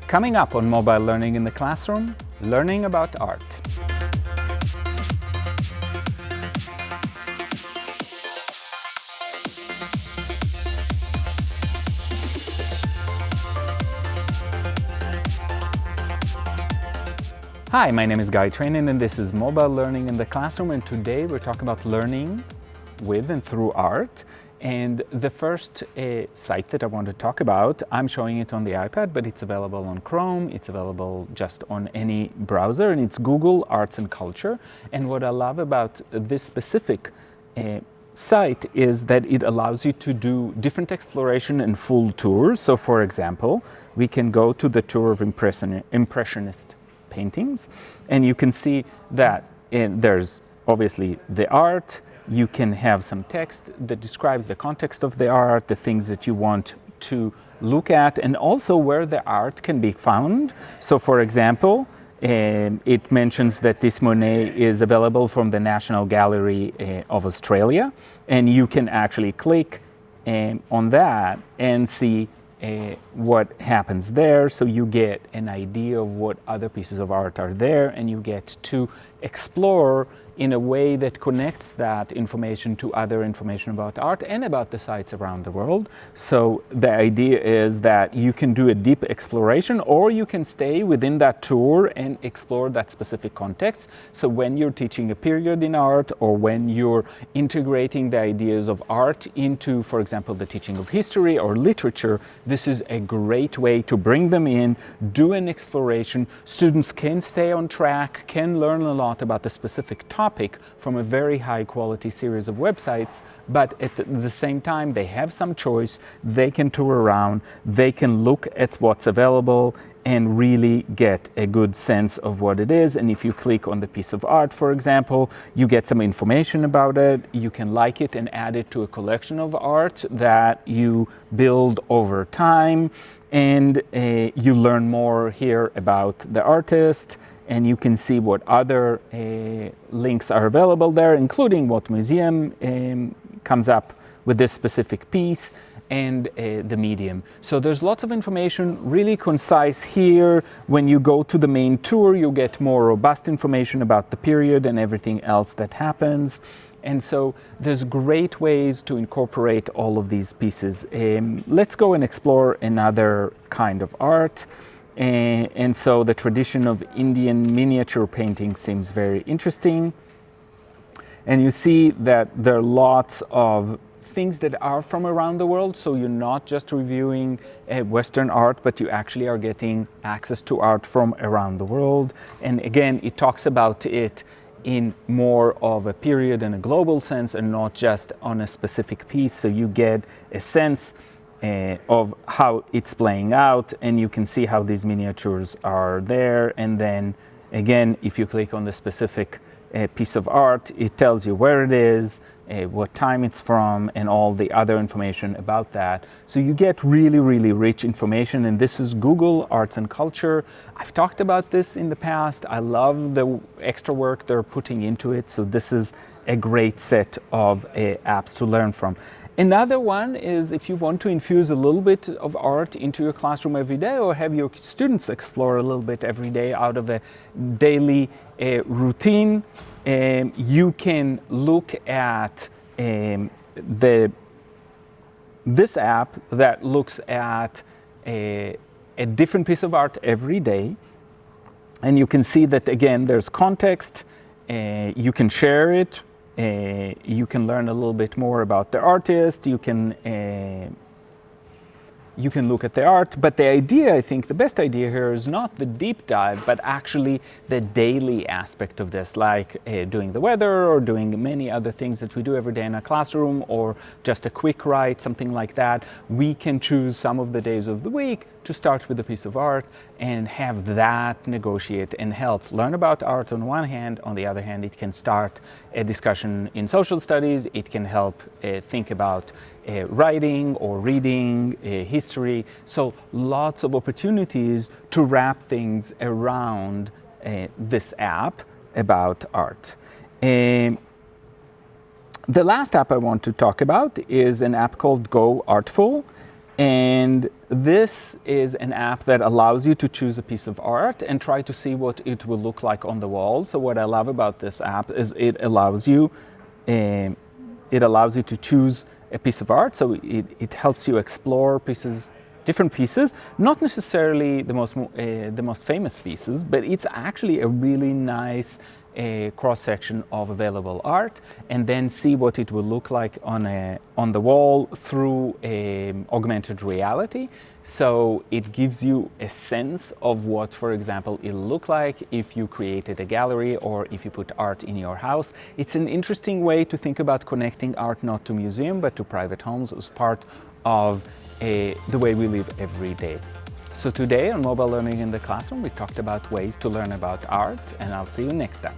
Coming up on Mobile Learning in the Classroom, learning about art. Hi, my name is Trainin and this is Mobile Learning in the Classroom, and today we're talking about learning with and through art. And the first site that I want to talk about, I'm showing it on the iPad, but it's available on Chrome, it's available just on any browser, and it's Google Arts and Culture. And what I love about this specific site is that it allows you to do different exploration and full tours. So for example, we can go to the tour of Impressionist paintings, and you can see that there's obviously the art. You can have some text that describes the context of the art, the things that you want to look at, and also where the art can be found. So for example, it mentions that this Monet is available from the National Gallery of Australia, and you can actually click on that and see what happens there. So you get an idea of what other pieces of art are there, and you get to explore in a way that connects that information to other information about art and about the sites around the world. So the idea is that you can do a deep exploration, or you can stay within that tour and explore that specific context. So when you're teaching a period in art, or when you're integrating the ideas of art into, for example, the teaching of history or literature, this is a great way to bring them in, do an exploration. Students can stay on track, can learn a lot about the specific topic from a very high quality series of websites, but at the same time they have some choice. They can tour around, they can look at what's available and really get a good sense of what it is. And if you click on the piece of art, for example, you get some information about it. You can like it and add it to a collection of art that you build over time, and you learn more here about the artist. And you can see what other links are available there, including what museum comes up with this specific piece, and the medium. So there's lots of information, really concise here. When you go to the main tour, you get more robust information about the period and everything else that happens. And so there's great ways to incorporate all of these pieces. Let's go and explore another kind of art. And so the tradition of Indian miniature painting seems very interesting. And you see that there are lots of things that are from around the world. So you're not just reviewing Western art, but you actually are getting access to art from around the world. And again, it talks about it in more of a period and a global sense, and not just on a specific piece. So you get a sense of how it's playing out, and you can see how these miniatures are there. And then again, if you click on the specific piece of art, it tells you where it is, what time it's from, and all the other information about that. So you get really, really rich information, and this is Google Arts and Culture. I've talked about this in the past. I love the extra work they're putting into it, so this is a great set of apps to learn from. Another one is if you want to infuse a little bit of art into your classroom every day, or have your students explore a little bit every day out of a daily routine, you can look at this app that looks at a different piece of art every day. And you can see that, again, there's context, you can share it. You can learn a little bit more about the artist, you can look at the art, but the idea, I think the best idea here is not the deep dive, but actually the daily aspect of this, like doing the weather, or doing many other things that we do every day in a classroom, or just a quick write, something like that. We can choose some of the days of the week to start with a piece of art and have that negotiate and help learn about art on one hand. On the other hand, it can start a discussion in social studies. It can help think about writing or reading, history. So lots of opportunities to wrap things around this app about art. The last app I want to talk about is an app called Go Artful. And This is an app that allows you to choose a piece of art and try to see what it will look like on the wall. So what I love about this app is it allows you to choose a piece of art. So it helps you explore different pieces, not necessarily the most famous pieces, but it's actually a really nice cross-section of available art, and then see what it will look like on the wall through augmented reality. So it gives you a sense of what, for example, it'll look like if you created a gallery or if you put art in your house. It's an interesting way to think about connecting art not to museum but to private homes as part of the way we live every day. So today on Mobile Learning in the Classroom, we talked about ways to learn about art, and I'll see you next time.